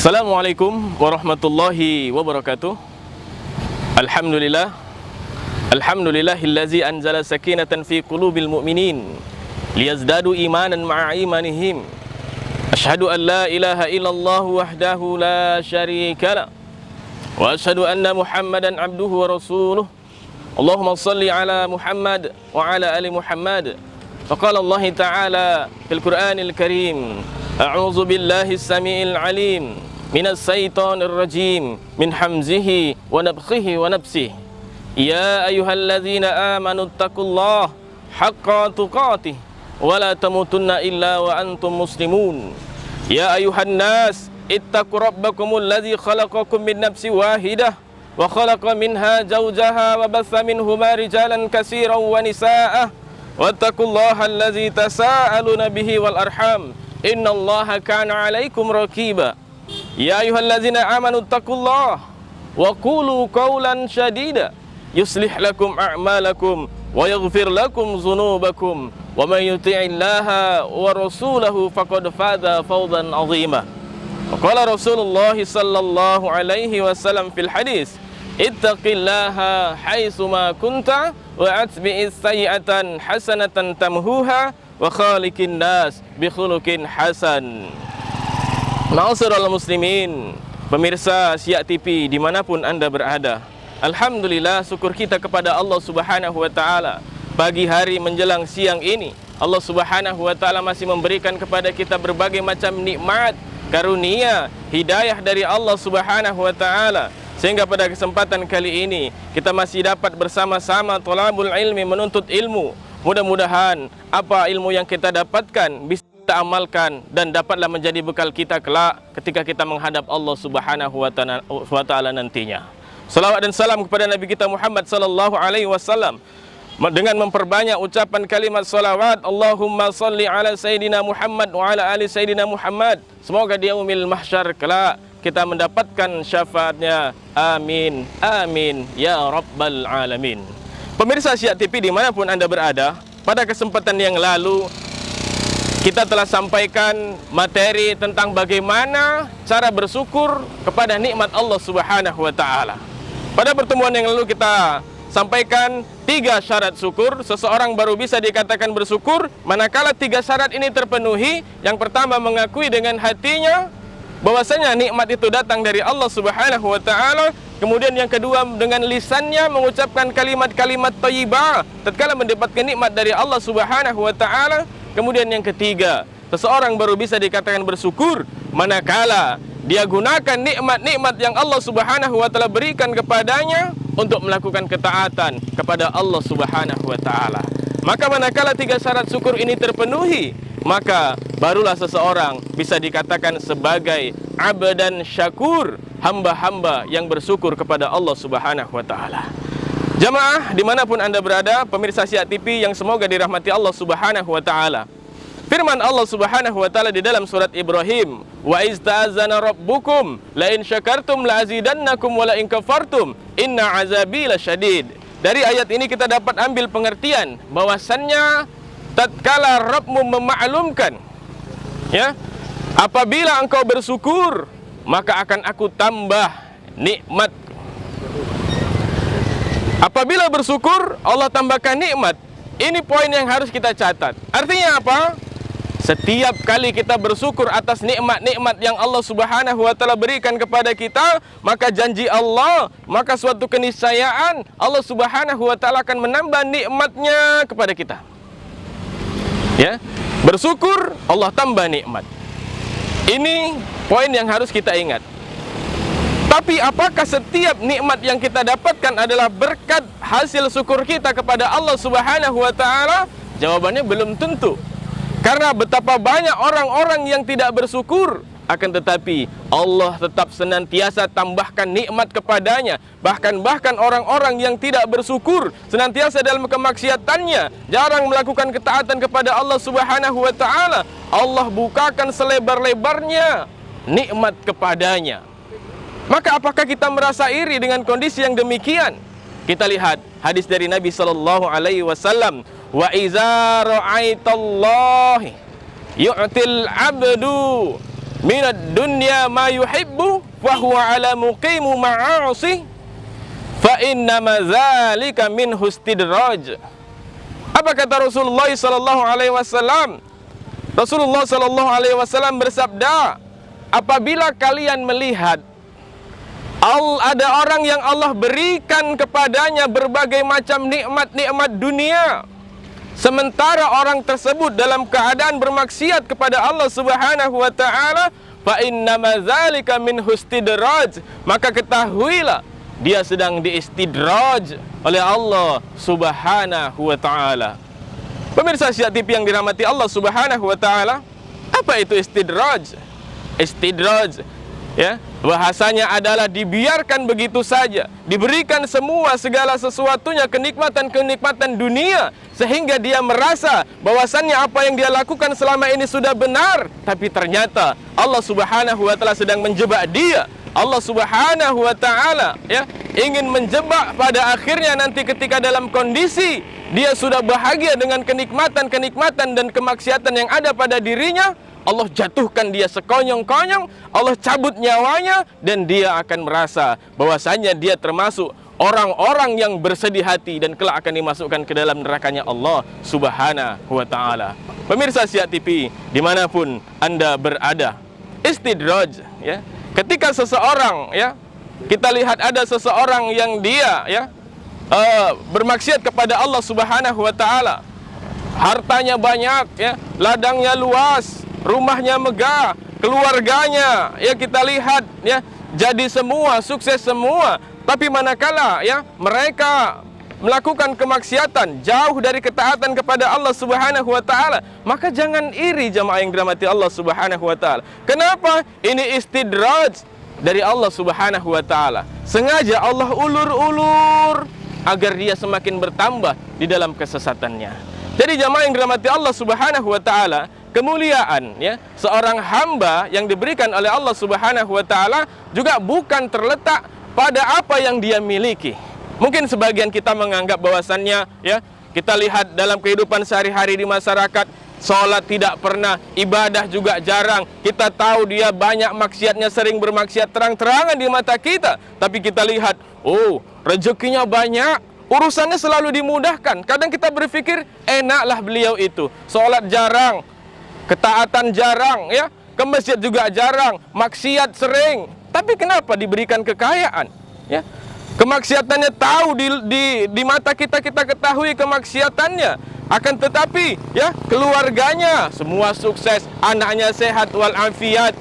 Assalamualaikum warahmatullahi wabarakatuh. Alhamdulillahillazi anzala sakinatan fi qulubil mu'minin liyazdadu imanan ma'a imanihim. Asyhadu an la ilaha illallah wahdahu la syarika la wa asyhadu anna Muhammadan abduhu wa rasuluh. Allahumma salli ala Muhammad wa ala ali Muhammad. Faqala Allah Ta'ala fil Qur'anil Karim, a'udzu billahi as-sami'il 'alim minas syaitonir rajim min hamzihi wa nafthihi wa nafsihi. Ya ayyuhalladzina amanu taqullaha haqqa tuqatih wa la tamutunna illa wa antum muslimun. Ya ayyuhan nas ittaqu rabbakumul ladzi khalaqakum min nafsin wahidah wa khalaqa minha zawjaha wa batha minhuma rijalan katsiran wa nisaa. Wattaqullaha allazi tasaaluna bihi wal arham innallaha kana 'alaikum raqiba. Ya ayyuhallazina amanu taqullaha wa qulu qawlan shadida yuslih lakum a'malakum wa yaghfir lakum dhunubakum wa may yuti'illaha wa rasulahu faqad faza fawzan 'azima. Wa qala Rasulullah sallallahu alaihi wasallam fil hadis, ittaqillaha haitsu ma kunta wa atbi'is sayyi'atan hasanatan tamhuha wa khaliqin nas bi khuluqin hasan. Ma'asyiral muslimin, pemirsa Siak TV dimanapun anda berada, alhamdulillah, syukur kita kepada Allah Subhanahu wa Ta'ala. Pagi hari menjelang siang ini, Allah Subhanahu wa Ta'ala masih memberikan kepada kita berbagai macam nikmat, karunia, hidayah dari Allah Subhanahu wa Ta'ala, sehingga pada kesempatan kali ini kita masih dapat bersama-sama thalabul ilmi, menuntut ilmu. Mudah-mudahan apa ilmu yang kita dapatkan bisa kita amalkan dan dapatlah menjadi bekal kita kelak ketika kita menghadap Allah Subhanahu wa Ta'ala nantinya. Salawat dan salam kepada Nabi kita Muhammad sallallahu alaihi wasallam dengan memperbanyak ucapan kalimat salawat. Allahumma salli ala Sayyidina Muhammad wa ala ali Sayyidina Muhammad. Semoga di yaumil mahsyar kelak kita mendapatkan syafaatnya. Amin, amin, ya rabbal alamin. Pemirsa Siak TV dimanapun anda berada, pada kesempatan yang lalu kita telah sampaikan materi tentang bagaimana cara bersyukur kepada nikmat Allah Subhanahu wa Ta'ala. Pada pertemuan yang lalu kita sampaikan 3 syarat syukur. Seseorang baru bisa dikatakan bersyukur manakala 3 syarat ini terpenuhi. Yang pertama, mengakui dengan hatinya bahwasanya nikmat itu datang dari Allah Subhanahu wa Ta'ala. Kemudian yang kedua, dengan lisannya mengucapkan kalimat-kalimat thayyibah tatkala mendapatkan nikmat dari Allah Subhanahu wa Ta'ala. Kemudian yang ketiga, seseorang baru bisa dikatakan bersyukur manakala dia gunakan nikmat-nikmat yang Allah Subhanahu wa Ta'ala berikan kepadanya untuk melakukan ketaatan kepada Allah Subhanahu wa Ta'ala. Maka manakala 3 syarat syukur ini terpenuhi, maka barulah seseorang bisa dikatakan sebagai abdan syakur, hamba-hamba yang bersyukur kepada Allah Subhanahu wa Ta'ala. Jamaah dimanapun anda berada, pemirsa Siak TV yang semoga dirahmati Allah Subhanahu wa Ta'ala. Firman Allah Subhanahu wa Ta'ala di dalam surat Ibrahim, wa izta'azana rabbukum la in syakartum la azidannakum wa la in kafartum inna azabi lasyadid. Dari ayat ini kita dapat ambil pengertian bahwasannya tatkala Rabbmu memaklumkan, ya, apabila engkau bersyukur maka akan aku tambah nikmat. Apabila bersyukur Allah tambahkan nikmat. Ini poin yang harus kita catat. Artinya apa? Setiap kali kita bersyukur atas nikmat-nikmat yang Allah Subhanahu wa Ta'ala berikan kepada kita, maka janji Allah, maka suatu keniscayaan Allah Subhanahu wa Ta'ala akan menambah nikmatnya kepada kita. Ya, bersyukur Allah tambah nikmat. Ini poin yang harus kita ingat. Tapi apakah setiap nikmat yang kita dapatkan adalah berkat hasil syukur kita kepada Allah Subhanahu wa Ta'ala? Jawabannya belum tentu. Karena betapa banyak orang-orang yang tidak bersyukur, akan tetapi Allah tetap senantiasa tambahkan nikmat kepadanya. Bahkan orang-orang yang tidak bersyukur, senantiasa dalam kemaksiatannya, jarang melakukan ketaatan kepada Allah Subhanahu wa Ta'ala, Allah bukakan selebar-lebarnya nikmat kepadanya. Maka apakah kita merasa iri dengan kondisi yang demikian? Kita lihat hadis dari Nabi sallallahu alaihi wasallam, wa iza ra'aitallahi yu'til 'abdu minad dunya ma yuhibbu wa huwa ala muqimu ma'asi fa innama dzalika min istidraj. Apa kata Rasulullah sallallahu alaihi wasallam? Rasulullah sallallahu alaihi wasallam bersabda, apabila kalian melihat ada orang yang Allah berikan kepadanya berbagai macam nikmat-nikmat dunia, sementara orang tersebut dalam keadaan bermaksiat kepada Allah Subhanahu wa taala, fa innama dzalika min istidraj, maka ketahuilah dia sedang diistidraj oleh Allah Subhanahu wa taala. Pemirsa Syiah TV yang dirahmati Allah Subhanahu wa taala, apa itu istidraj? Istidraj, ya, bahasanya adalah dibiarkan begitu saja, diberikan semua segala sesuatunya, kenikmatan-kenikmatan dunia, sehingga dia merasa bahwasannya apa yang dia lakukan selama ini sudah benar, tapi ternyata Allah Subhanahu wa taala sedang menjebak dia. Allah Subhanahu wa taala, ya, ingin menjebak pada akhirnya nanti ketika dalam kondisi dia sudah bahagia dengan kenikmatan-kenikmatan dan kemaksiatan yang ada pada dirinya, Allah jatuhkan dia sekonyong-konyong, Allah cabut nyawanya, dan dia akan merasa bahwasanya dia termasuk orang-orang yang bersedih hati dan kelak akan dimasukkan ke dalam nerakanya Allah Subhanahu wa taala. Pemirsa Syiah TV dimanapun Anda berada, istidraj, ya, ketika seseorang, ya, kita lihat ada seseorang yang dia, ya, bermaksiat kepada Allah Subhanahu wa taala, hartanya banyak, ya, ladangnya luas, rumahnya megah, keluarganya, ya, kita lihat, ya, jadi semua, sukses semua, tapi manakala, ya, mereka melakukan kemaksiatan jauh dari ketaatan kepada Allah Subhanahu wa taala, maka jangan iri jamaah yang dirahmati Allah Subhanahu wa taala. Kenapa? Ini istidraj dari Allah Subhanahu wa taala. Sengaja Allah ulur-ulur agar dia semakin bertambah di dalam kesesatannya. Jadi jamaah yang dirahmati Allah Subhanahu wa taala, kemuliaan, ya, seorang hamba yang diberikan oleh Allah Subhanahu wa taala juga bukan terletak pada apa yang dia miliki. Mungkin sebagian kita menganggap bahwasannya, ya, kita lihat dalam kehidupan sehari-hari di masyarakat, sholat tidak pernah, ibadah juga jarang. Kita tahu dia banyak maksiatnya, sering bermaksiat terang-terangan di mata kita. Tapi kita lihat, oh, rezekinya banyak, urusannya selalu dimudahkan. Kadang kita berpikir, enaklah beliau itu, sholat jarang, ketaatan jarang, ya, ke masjid juga jarang, maksiat sering. Tapi kenapa diberikan kekayaan? Ya, kemaksiatannya tahu di mata kita, kita ketahui kemaksiatannya. Akan tetapi, ya, keluarganya semua sukses, anaknya sehat walafiat.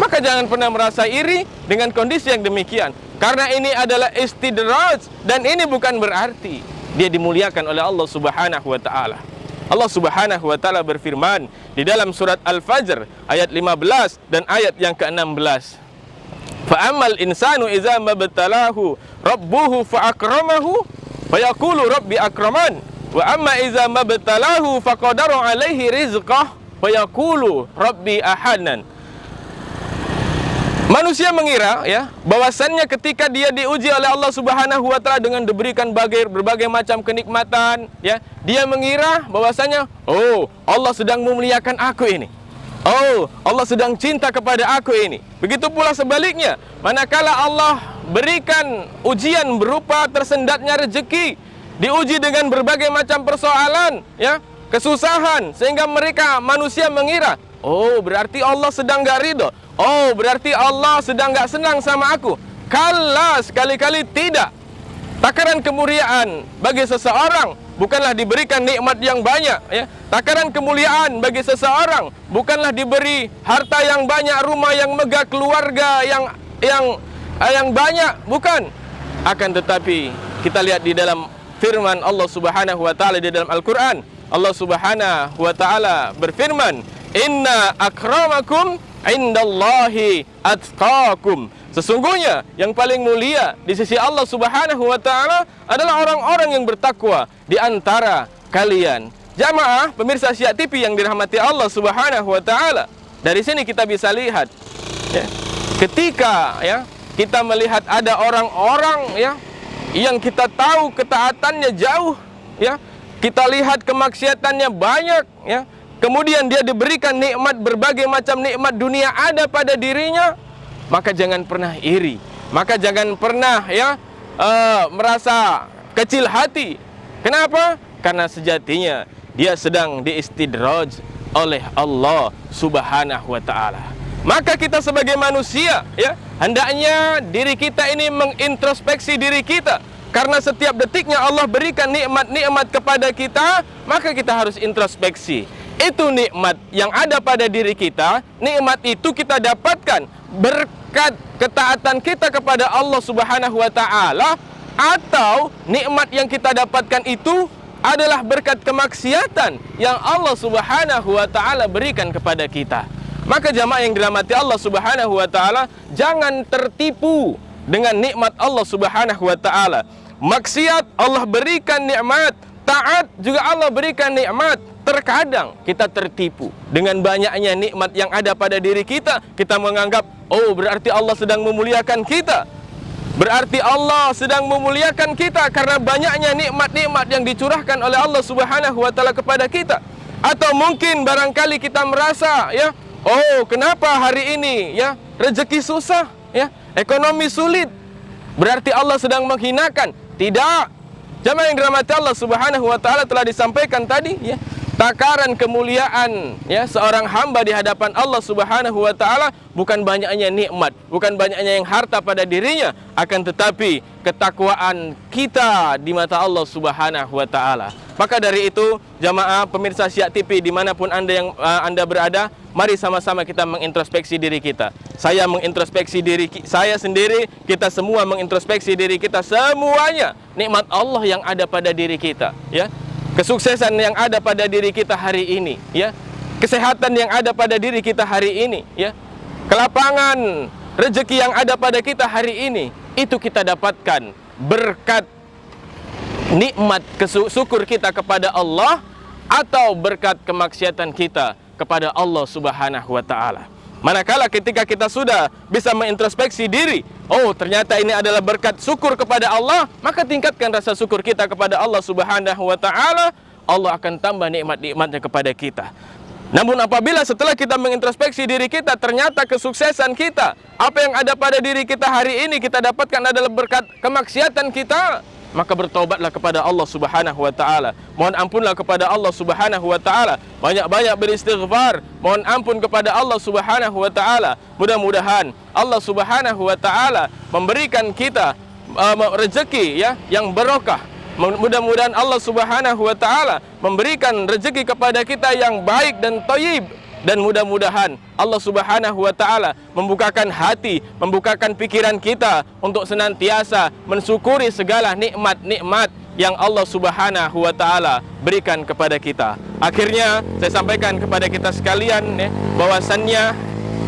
Maka jangan pernah merasa iri dengan kondisi yang demikian, karena ini adalah istidraj, dan ini bukan berarti dia dimuliakan oleh Allah Subhanahu wa taala. Allah Subhanahu wa taala berfirman di dalam surat Al-Fajr ayat 15 dan ayat yang ke-16. Fa'amal insanu idza mabtalahu rabbuhu fa'akramahu fayaqulu rabbi akraman wa amma idza mabtalahu faqadara alaihi rizqah fayaqulu rabbi ahanan. Manusia mengira, ya, bahwasannya ketika dia diuji oleh Allah Subhanahu wa taala dengan diberikan berbagai macam kenikmatan, ya, dia mengira bahwasannya, oh, Allah sedang memuliakan aku ini. Oh, Allah sedang cinta kepada aku ini. Begitu pula sebaliknya, manakala Allah berikan ujian berupa tersendatnya rezeki, diuji dengan berbagai macam persoalan, ya, kesusahan, sehingga manusia mengira, oh, berarti Allah sedang gak ridho. Oh, berarti Allah sedang gak senang sama aku. Kalla, sekali-kali tidak. Takaran kemuliaan bagi seseorang bukanlah diberikan nikmat yang banyak, ya. Takaran kemuliaan bagi seseorang bukanlah diberi harta yang banyak, rumah yang megah, keluarga yang banyak, bukan. Akan tetapi kita lihat di dalam firman Allah Subhanahu wa taala di dalam Al-Qur'an, Allah Subhanahu wa taala berfirman, "Inna akramakum indallahi atqakum." Sesungguhnya yang paling mulia di sisi Allah Subhanahu wa taala adalah orang-orang yang bertakwa di antara kalian. Jamaah pemirsa Syiah TV yang dirahmati Allah Subhanahu wa taala, dari sini kita bisa lihat, ya, ketika, ya, kita melihat ada orang-orang, ya, yang kita tahu ketaatannya jauh, ya, kita lihat kemaksiatannya banyak, ya, kemudian dia diberikan nikmat, berbagai macam nikmat dunia ada pada dirinya, maka jangan pernah iri, maka jangan pernah merasa kecil hati. Kenapa? Karena sejatinya dia sedang diistidraj oleh Allah Subhanahu wa ta'ala. Maka kita sebagai manusia, hendaknya diri kita ini mengintrospeksi diri kita. Karena setiap detiknya Allah berikan nikmat-nikmat kepada kita, maka kita harus introspeksi. Itu nikmat yang ada pada diri kita, nikmat itu kita dapatkan berkat ketaatan kita kepada Allah Subhanahu wa ta'ala, atau nikmat yang kita dapatkan itu adalah berkat kemaksiatan yang Allah Subhanahu wa ta'ala berikan kepada kita. Maka jamaah yang dirahmati Allah Subhanahu wa ta'ala, jangan tertipu dengan nikmat Allah Subhanahu wa ta'ala. Maksiat Allah berikan nikmat, taat juga Allah berikan nikmat. Terkadang kita tertipu dengan banyaknya nikmat yang ada pada diri kita. Kita menganggap, oh berarti Allah sedang memuliakan kita, berarti Allah sedang memuliakan kita karena banyaknya nikmat-nikmat yang dicurahkan oleh Allah Subhanahu wa ta'ala kepada kita. Atau mungkin barangkali kita merasa, oh kenapa hari ini rezeki susah, ekonomi sulit, berarti Allah sedang menghinakan. Tidak. Jamaah yang dirahmati Allah Subhanahu wa ta'ala, telah disampaikan tadi, takaran kemuliaan seorang hamba di hadapan Allah Subhanahu wa ta'ala bukan banyaknya nikmat, bukan banyaknya yang harta pada dirinya, akan tetapi ketakwaan kita di mata Allah Subhanahu wa ta'ala. Maka dari itu, jamaah pemirsa Syiah TV dimanapun Anda berada, mari sama-sama kita mengintrospeksi diri kita. Saya mengintrospeksi diri saya sendiri, kita semua mengintrospeksi diri kita semuanya. Nikmat Allah yang ada pada diri kita, kesuksesan yang ada pada diri kita hari ini, kesehatan yang ada pada diri kita hari ini, kelapangan rezeki yang ada pada kita hari ini, itu kita dapatkan berkat nikmat syukur kita kepada Allah atau berkat kemaksiatan kita kepada Allah Subhanahu wa ta'ala. Manakala ketika kita sudah bisa mengintrospeksi diri, oh ternyata ini adalah berkat syukur kepada Allah, maka tingkatkan rasa syukur kita kepada Allah Subhanahu wa ta'ala. Allah akan tambah nikmat-nikmatnya kepada kita. Namun apabila setelah kita mengintrospeksi diri kita, ternyata kesuksesan kita, apa yang ada pada diri kita hari ini kita dapatkan adalah berkat kemaksiatan kita, maka bertaubatlah kepada Allah Subhanahu wa ta'ala. Mohon ampunlah kepada Allah Subhanahu wa ta'ala. Banyak-banyak beristighfar, mohon ampun kepada Allah Subhanahu wa ta'ala. Mudah-mudahan Allah Subhanahu wa ta'ala memberikan kita rezeki yang barokah. Mudah-mudahan Allah Subhanahu wa ta'ala memberikan rezeki kepada kita yang baik dan thayyib. Dan mudah-mudahan Allah Subhanahu wa ta'ala membukakan hati, membukakan pikiran kita untuk senantiasa mensyukuri segala nikmat-nikmat yang Allah Subhanahu wa ta'ala berikan kepada kita. Akhirnya saya sampaikan kepada kita sekalian bahwasannya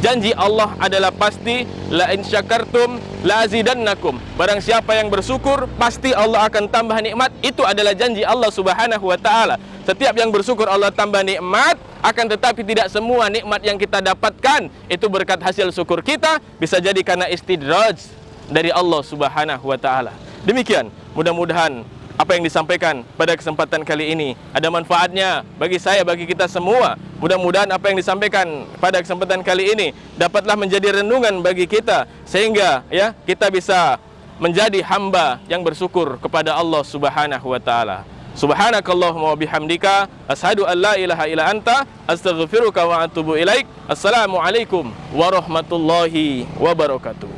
janji Allah adalah pasti, la in syakartum la azidannakum. Barang siapa yang bersyukur, pasti Allah akan tambah nikmat. Itu adalah janji Allah Subhanahu wa ta'ala. Setiap yang bersyukur Allah tambah nikmat, akan tetapi tidak semua nikmat yang kita dapatkan itu berkat hasil syukur kita, bisa jadi karena istidraj dari Allah Subhanahu wa ta'ala. Demikian, mudah-mudahan apa yang disampaikan pada kesempatan kali ini ada manfaatnya bagi saya, bagi kita semua. Mudah-mudahan apa yang disampaikan pada kesempatan kali ini dapatlah menjadi renungan bagi kita, sehingga kita bisa menjadi hamba yang bersyukur kepada Allah Subhanahu wa ta'ala. Subhanakallahumma wa bihamdika asyhadu an la ilaha illa anta astaghfiruka wa atubu ilaik. Assalamualaikum warahmatullahi wabarakatuh.